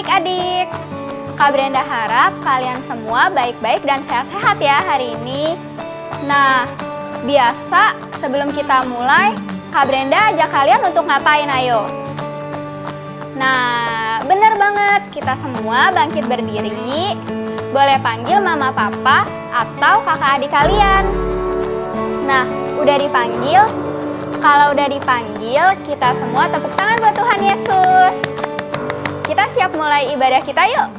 adik-adik. Kak Brenda harap kalian semua baik-baik dan sehat-sehat ya hari ini. Nah, biasa sebelum kita mulai, Kak Brenda ajak kalian untuk ngapain ayo? Nah, bener banget, kita semua bangkit berdiri. Boleh panggil mama papa atau kakak adik kalian. Nah, udah dipanggil? Kalau udah dipanggil, kita semua tepuk tangan buat Tuhan Yesus. Kita siap mulai ibadah kita yuk.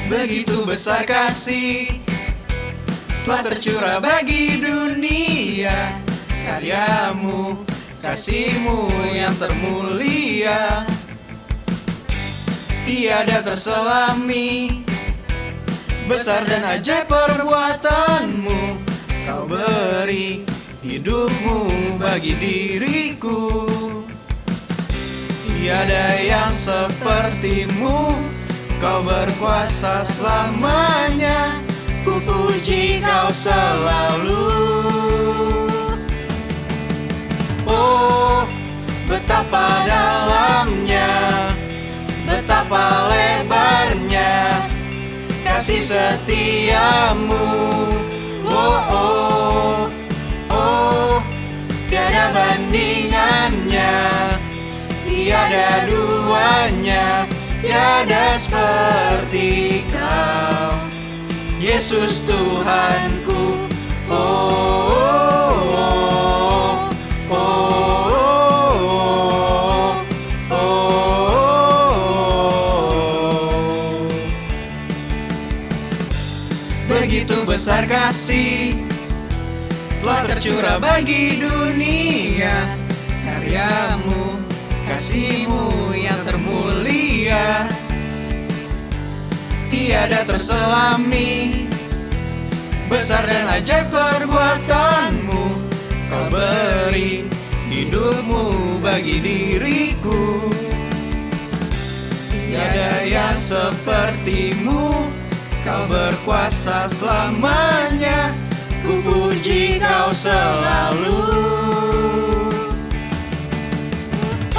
Begitu besar kasih telah tercurah bagi dunia, karyamu, kasihmu yang termulia tiada terselami. Besar dan ajaib perbuatanmu, kau beri hidupmu bagi diriku. Tiada yang sepertimu, kau berkuasa selamanya, ku puji kau selalu. Oh, betapa dalamnya, betapa lebarnya kasih setiamu. Oh, oh, oh, tiada bandingannya, tiada duanya, tiada seperti kau, Yesus Tuhanku. Oh, oh, oh, oh. besar kasih telah tercurah bagi dunia. Karyamu, kasihmu yang termulia, tiada terselami. Besar dan ajaib perbuatanmu, kau beri hidupmu bagi diriku. Tiada yang sepertimu, kau berkuasa selamanya. Ku puji kau selalu.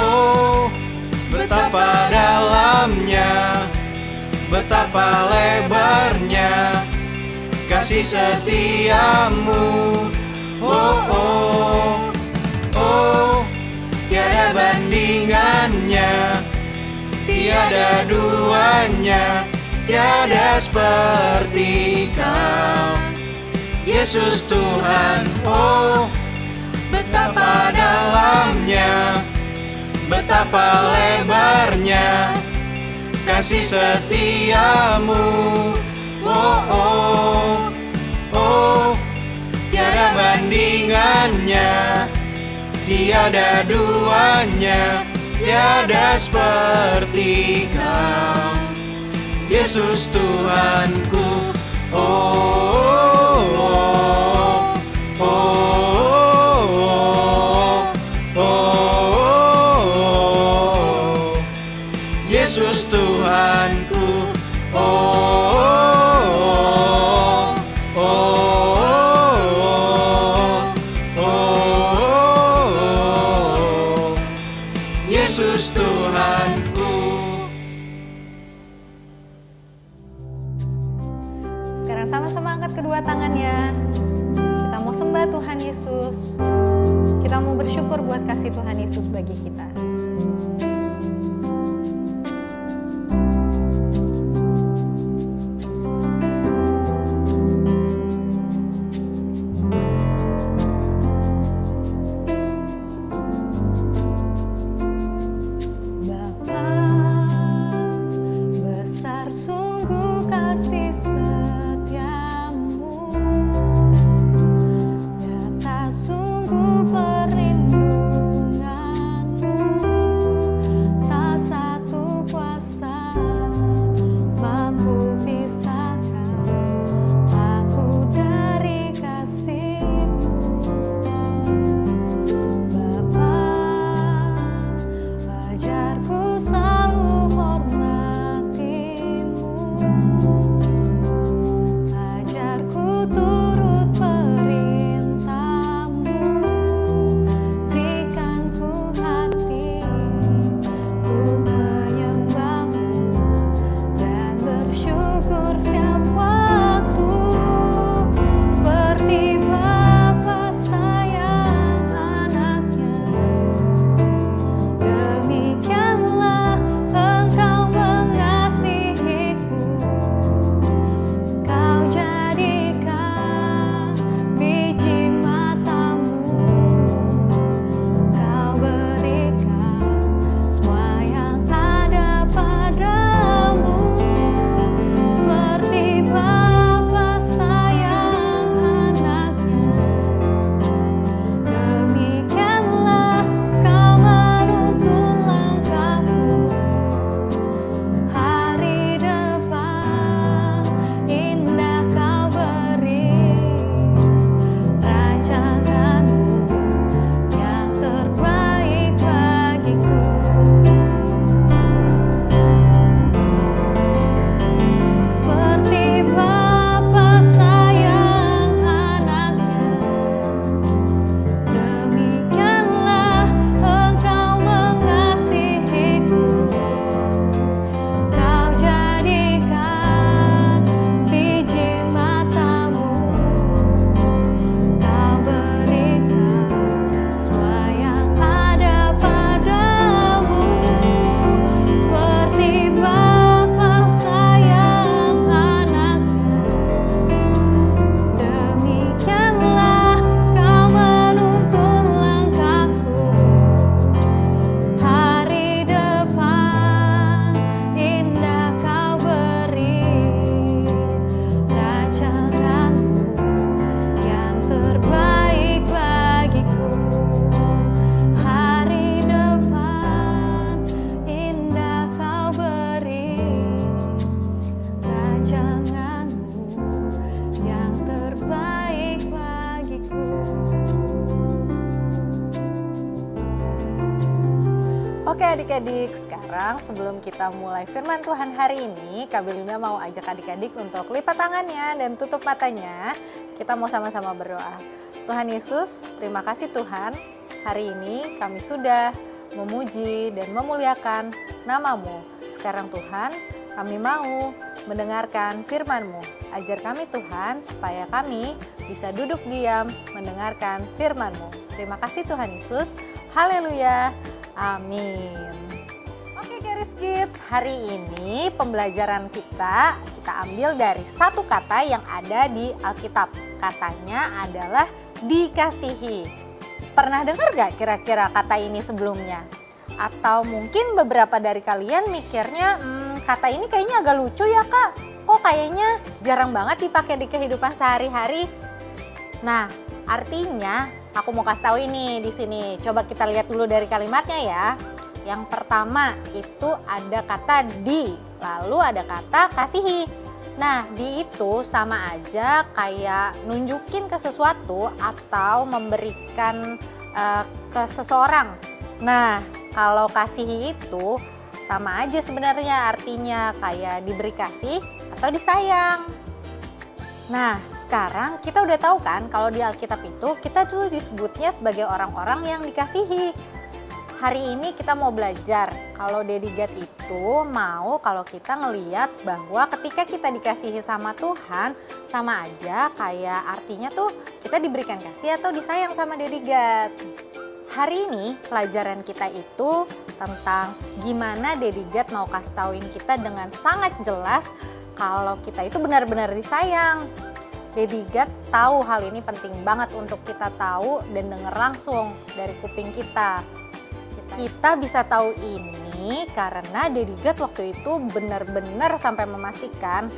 Oh, betapa dalamnya, betapa lebarnya kasih setiamu. Oh, oh, oh, tiada bandingannya, tiada duanya, tiada seperti kau, Yesus Tuhan. Oh, betapa dalamnya, betapa lebarnya kasih setiamu. Oh, oh, oh, tiada bandingannya, tiada duanya, tiada seperti kau, Yesus Tuhanku. Oh, oh, oh, oh, oh, oh, Yesus Tuhanku. Oh, oh, oh, oh, Yesus Tuhanku. Sekarang sama-sama angkat kedua tangannya. Kita mau sembah Tuhan Yesus. Kita mau bersyukur buat kasih Tuhan Yesus bagi kita. Perlindunganmu Oke adik-adik, sekarang sebelum kita mulai firman Tuhan hari ini, Kak Belinda mau ajak adik-adik untuk lipat tangannya dan tutup matanya. Kita mau sama-sama berdoa. Tuhan Yesus, terima kasih Tuhan. Hari ini kami sudah memuji dan memuliakan nama-Mu. Sekarang Tuhan, kami mau mendengarkan firman-Mu. Ajar kami Tuhan supaya kami bisa duduk diam mendengarkan firman-Mu. Terima kasih Tuhan Yesus. Haleluya. Amin. Oke Garis Kids, hari ini pembelajaran kita ambil dari satu kata yang ada di Alkitab. Katanya adalah dikasihi. Pernah dengar gak kira-kira kata ini sebelumnya? Atau mungkin beberapa dari kalian mikirnya, kata ini kayaknya agak lucu ya Kak. Kok kayaknya jarang banget dipakai di kehidupan sehari-hari? Nah, artinya aku mau kasih tahu ini di sini. Coba kita lihat dulu dari kalimatnya ya. Yang pertama itu ada kata di, lalu ada kata kasihi. Nah, di itu sama aja kayak nunjukin ke sesuatu atau memberikan ke seseorang. Nah, kalau kasihi itu sama aja sebenarnya artinya kayak diberi kasih atau disayang. Nah, sekarang kita udah tahu kan kalau di Alkitab itu kita tuh disebutnya sebagai orang-orang yang dikasihi. Hari ini kita mau belajar kalau dedikat itu mau kalau kita ngeliat bahwa ketika kita dikasihi sama Tuhan sama aja kayak artinya tuh kita diberikan kasih atau disayang sama dedikat. Hari ini pelajaran kita itu tentang gimana dedikat mau kasih tauin kita dengan sangat jelas kalau kita itu benar-benar disayang. Dedikat tahu hal ini penting banget untuk kita tahu dan dengar langsung dari kuping kita. Kita bisa tahu ini karena dedikat waktu itu benar-benar sampai memastikan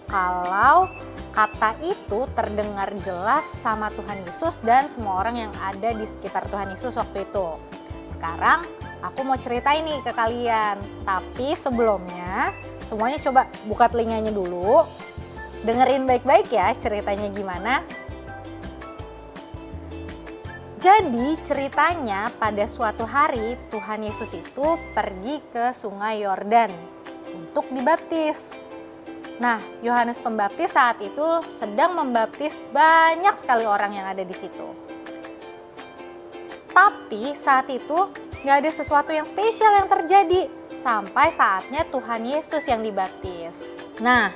kalau kata itu terdengar jelas sama Tuhan Yesus dan semua orang yang ada di sekitar Tuhan Yesus waktu itu. Sekarang aku mau cerita ini ke kalian, tapi sebelumnya semuanya coba buka telinganya dulu. Dengerin baik-baik ya ceritanya gimana. Jadi ceritanya pada suatu hari Tuhan Yesus itu pergi ke sungai Yordan untuk dibaptis. Nah, Yohanes Pembaptis saat itu sedang membaptis banyak sekali orang yang ada di situ. Tapi saat itu gak ada sesuatu yang spesial yang terjadi sampai saatnya Tuhan Yesus yang dibaptis. Nah,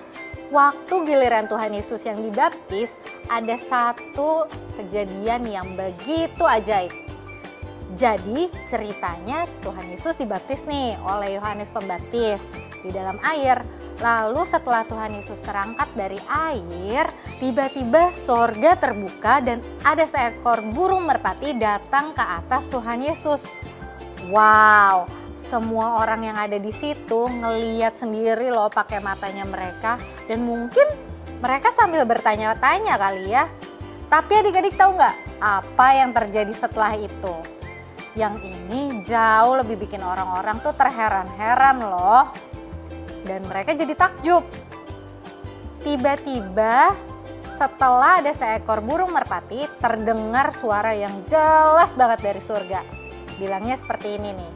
waktu giliran Tuhan Yesus yang dibaptis, ada satu kejadian yang begitu ajaib. Jadi ceritanya Tuhan Yesus dibaptis nih oleh Yohanes Pembaptis di dalam air. Lalu setelah Tuhan Yesus terangkat dari air, tiba-tiba sorga terbuka dan ada seekor burung merpati datang ke atas Tuhan Yesus. Wow! Semua orang yang ada di situ ngeliat sendiri loh pakai matanya mereka dan mungkin mereka sambil bertanya-tanya kali ya. Tapi adik-adik tahu nggak apa yang terjadi setelah itu? Yang ini jauh lebih bikin orang-orang tuh terheran-heran loh. Dan mereka jadi takjub. Tiba-tiba setelah ada seekor burung merpati terdengar suara yang jelas banget dari surga. Bilangnya seperti ini nih.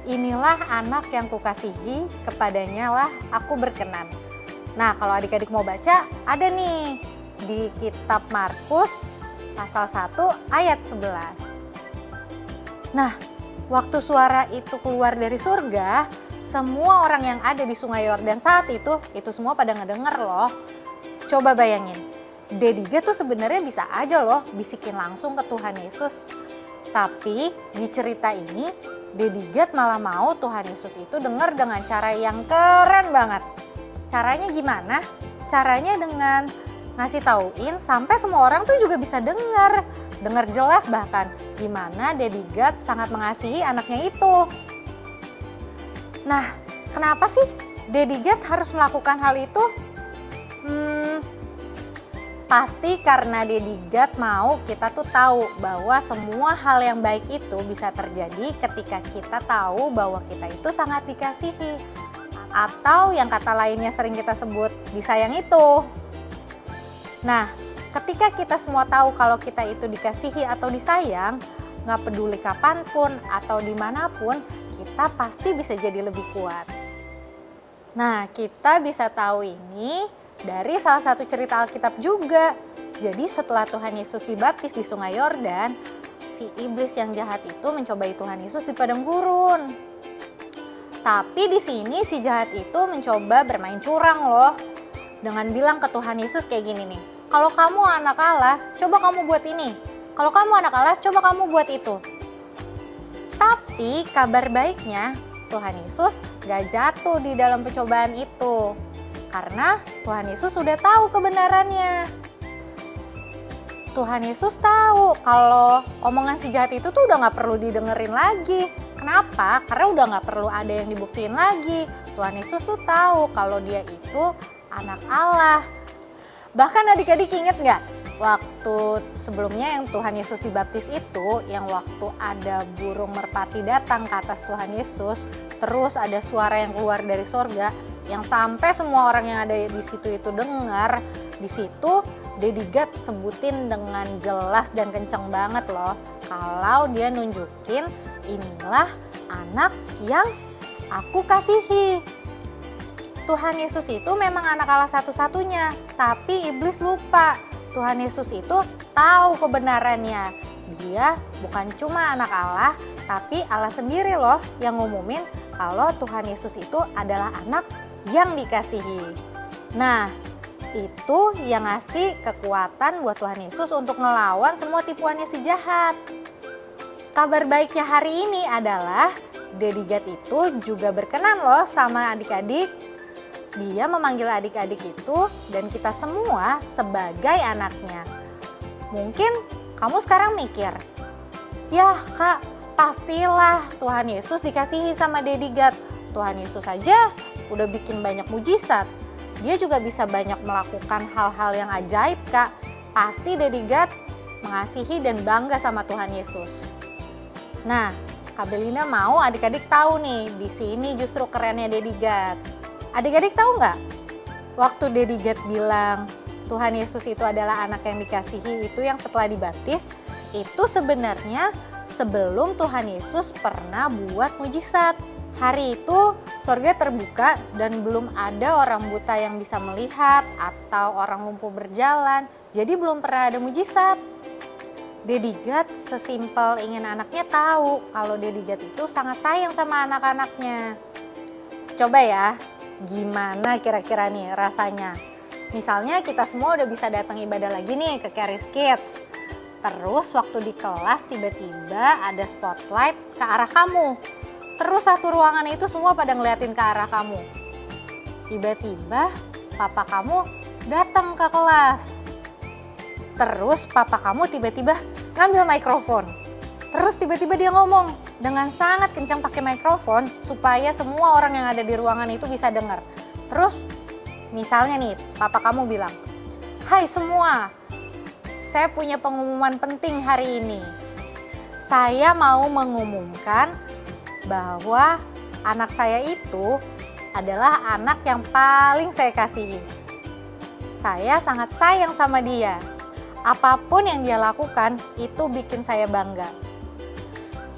Inilah anak yang kukasihi, kepadanya lah aku berkenan. Nah, kalau adik-adik mau baca, ada nih di kitab Markus pasal 1 ayat 11. Nah, waktu suara itu keluar dari surga, semua orang yang ada di sungai Yordan saat itu semua pada ngedenger loh. Coba bayangin, dedikat tuh sebenarnya bisa aja loh bisikin langsung ke Tuhan Yesus. Tapi di cerita ini, dedikat malah mau Tuhan Yesus itu dengar dengan cara yang keren banget. Caranya gimana? Caranya dengan ngasih tauin sampai semua orang tuh juga bisa dengar jelas bahkan gimana dedikat sangat mengasihi anaknya itu. Nah, kenapa sih dedikat harus melakukan hal itu? Pasti karena dedikat mau kita tuh tahu bahwa semua hal yang baik itu bisa terjadi ketika kita tahu bahwa kita itu sangat dikasihi. Atau yang kata lainnya sering kita sebut disayang itu. Nah, ketika kita semua tahu kalau kita itu dikasihi atau disayang, nggak peduli kapanpun atau dimanapun, kita pasti bisa jadi lebih kuat. Nah, kita bisa tahu ini dari salah satu cerita Alkitab juga. Jadi setelah Tuhan Yesus dibaptis di Sungai Yordan, si iblis yang jahat itu mencobai Tuhan Yesus di padang gurun. Tapi di sini si jahat itu mencoba bermain curang loh. Dengan bilang ke Tuhan Yesus kayak gini nih, kalau kamu anak Allah, coba kamu buat ini. Kalau kamu anak Allah, coba kamu buat itu. Tapi kabar baiknya, Tuhan Yesus gak jatuh di dalam percobaan itu. Karena Tuhan Yesus sudah tahu kebenarannya. Tuhan Yesus tahu kalau omongan si jahat itu tuh udah gak perlu didengerin lagi. Kenapa? Karena udah gak perlu ada yang dibuktiin lagi. Tuhan Yesus tuh tahu kalau dia itu anak Allah. Bahkan adik-adik inget gak? Waktu sebelumnya yang Tuhan Yesus dibaptis itu, yang waktu ada burung merpati datang ke atas Tuhan Yesus, terus ada suara yang keluar dari sorga, yang sampai semua orang yang ada di situ itu dengar. Di situ Daddy God sebutin dengan jelas dan kenceng banget loh, kalau dia nunjukin inilah anak yang aku kasihi. Tuhan Yesus itu memang anak Allah satu-satunya, tapi iblis lupa. Tuhan Yesus itu tahu kebenarannya. Dia bukan cuma anak Allah, tapi Allah sendiri loh yang ngumumin kalau Tuhan Yesus itu adalah anak yang dikasihi. Nah, itu yang ngasih kekuatan buat Tuhan Yesus untuk ngelawan semua tipuannya si jahat. Kabar baiknya hari ini adalah Daddy God itu juga berkenan loh sama adik-adik. Dia memanggil adik-adik itu dan kita semua sebagai anaknya. Mungkin kamu sekarang mikir, ya Kak, pastilah Tuhan Yesus dikasihi sama Daddy God. Tuhan Yesus aja udah bikin banyak mujizat. Dia juga bisa banyak melakukan hal-hal yang ajaib, Kak. Pasti Daddy God mengasihi dan bangga sama Tuhan Yesus. Nah, Kak Belinda mau adik-adik tahu nih, di sini justru kerennya Daddy God. Adik-adik tahu nggak? Waktu Daddy God bilang Tuhan Yesus itu adalah anak yang dikasihi, itu yang setelah dibaptis, itu sebenarnya sebelum Tuhan Yesus pernah buat mujizat. Hari itu sorga terbuka dan belum ada orang buta yang bisa melihat atau orang lumpuh berjalan. Jadi belum pernah ada mujizat. Daddy God sesimpel ingin anaknya tahu kalau Daddy God itu sangat sayang sama anak-anaknya. Coba ya, gimana kira-kira nih rasanya? Misalnya kita semua udah bisa datang ibadah lagi nih ke Charis Kids. Terus waktu di kelas tiba-tiba ada spotlight ke arah kamu. Terus satu ruangan itu semua pada ngeliatin ke arah kamu. Tiba-tiba papa kamu datang ke kelas. Terus papa kamu tiba-tiba ngambil mikrofon. Terus tiba-tiba dia ngomong dengan sangat kencang pakai mikrofon supaya semua orang yang ada di ruangan itu bisa dengar. Terus misalnya nih papa kamu bilang, "Hai semua, saya punya pengumuman penting hari ini. Saya mau mengumumkan bahwa anak saya itu adalah anak yang paling saya kasihi. Saya sangat sayang sama dia. Apapun yang dia lakukan itu bikin saya bangga."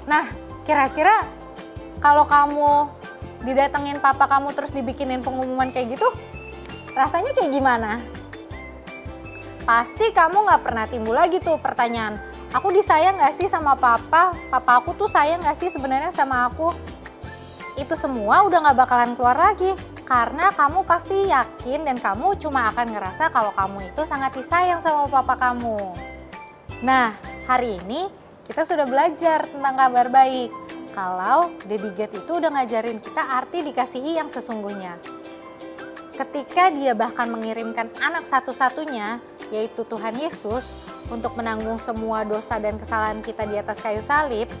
Nah, kira-kira kalau kamu didatengin papa kamu terus dibikinin pengumuman kayak gitu, rasanya kayak gimana? Pasti kamu gak pernah timbul lagi tuh pertanyaan, aku disayang gak sih sama papa? Papa aku tuh sayang gak sih sebenarnya sama aku? Itu semua udah gak bakalan keluar lagi. Karena kamu pasti yakin dan kamu cuma akan ngerasa kalau kamu itu sangat disayang sama papa kamu. Nah, hari ini kita sudah belajar tentang kabar baik. Kalau Daddy God itu udah ngajarin kita arti dikasihi yang sesungguhnya. Ketika dia bahkan mengirimkan anak satu-satunya, yaitu Tuhan Yesus, untuk menanggung semua dosa dan kesalahan kita di atas kayu salib,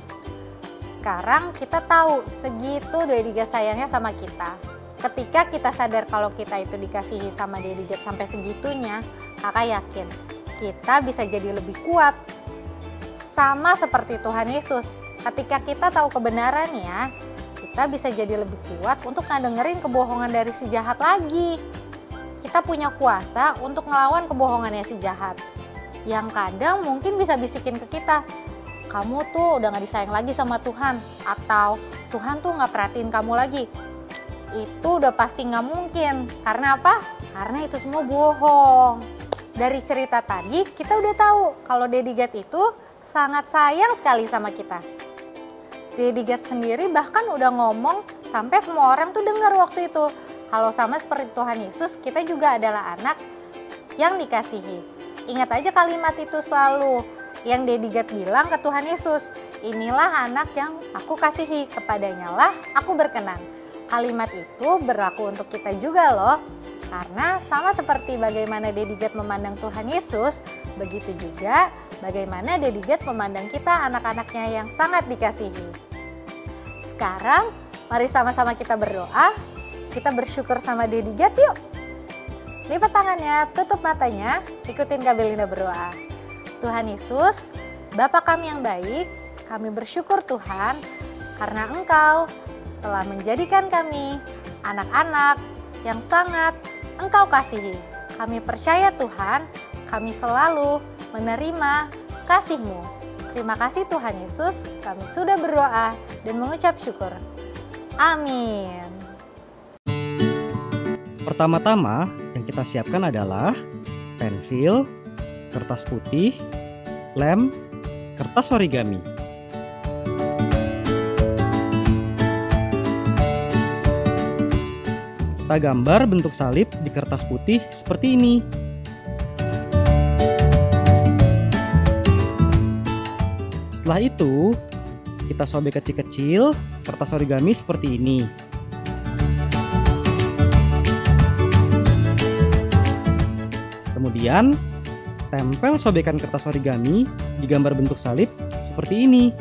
sekarang kita tahu segitu Daddy God sayangnya sama kita. Ketika kita sadar kalau kita itu dikasihi sama Daddy God sampai segitunya, kakak yakin kita bisa jadi lebih kuat. Sama seperti Tuhan Yesus, ketika kita tahu kebenarannya, kita bisa jadi lebih kuat untuk ngedengerin kebohongan dari si jahat lagi. Kita punya kuasa untuk ngelawan kebohongannya si jahat. Yang kadang mungkin bisa bisikin ke kita, kamu tuh udah gak disayang lagi sama Tuhan, atau Tuhan tuh gak perhatiin kamu lagi. Itu udah pasti gak mungkin. Karena apa? Karena itu semua bohong. Dari cerita tadi kita udah tahu kalau Daddy God itu sangat sayang sekali sama kita. Daddy God sendiri bahkan udah ngomong sampai semua orang tuh dengar waktu itu. Kalau sama seperti Tuhan Yesus, kita juga adalah anak yang dikasihi. Ingat aja kalimat itu selalu yang Daddy God bilang ke Tuhan Yesus. Inilah anak yang aku kasihi, kepadanya lah aku berkenan. Kalimat itu berlaku untuk kita juga loh. Karena sama seperti bagaimana Daddy God memandang Tuhan Yesus, begitu juga bagaimana Daddy God memandang kita anak-anaknya yang sangat dikasihi. Sekarang mari sama-sama kita berdoa, kita bersyukur sama Daddy God yuk. Lipat tangannya, tutup matanya, ikutin Kak Belinda berdoa. Tuhan Yesus, Bapa kami yang baik, kami bersyukur Tuhan karena Engkau telah menjadikan kami anak-anak yang sangat Engkau kasihi. Kami percaya Tuhan, kami selalu menerima kasih-Mu. Terima kasih Tuhan Yesus, kami sudah berdoa dan mengucap syukur. Amin. Pertama-tama yang kita siapkan adalah pensil, kertas putih, lem, kertas origami. Kita gambar bentuk salib di kertas putih seperti ini. Setelah itu, kita sobek kecil-kecil kertas origami seperti ini. Kemudian, tempel sobekan kertas origami di gambar bentuk salib seperti ini.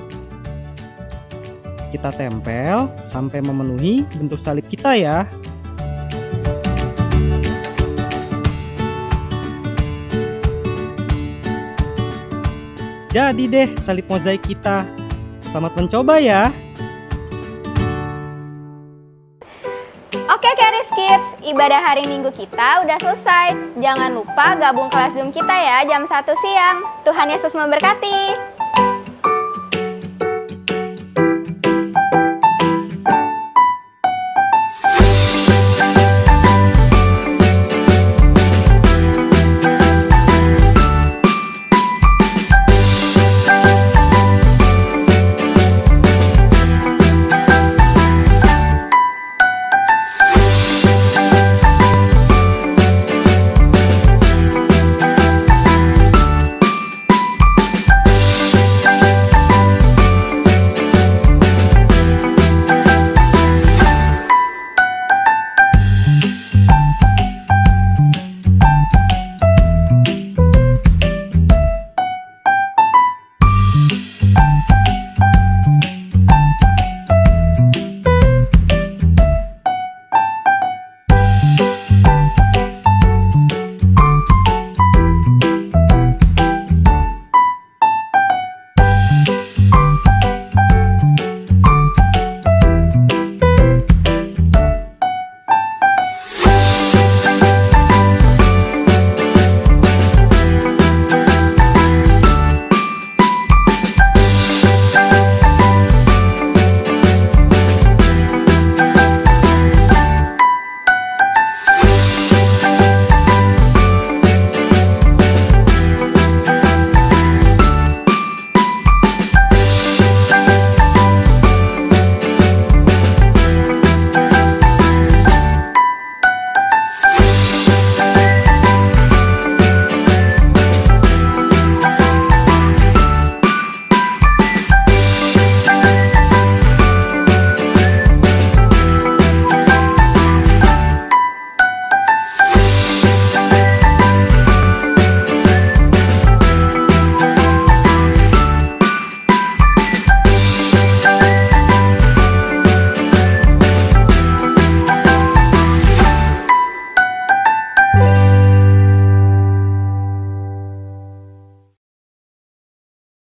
Kita tempel sampai memenuhi bentuk salib kita ya. Jadi deh salib mozaik kita. Selamat mencoba ya. Oke Caris Kids, ibadah hari Minggu kita udah selesai. Jangan lupa gabung kelas Zoom kita ya jam 1 siang. Tuhan Yesus memberkati.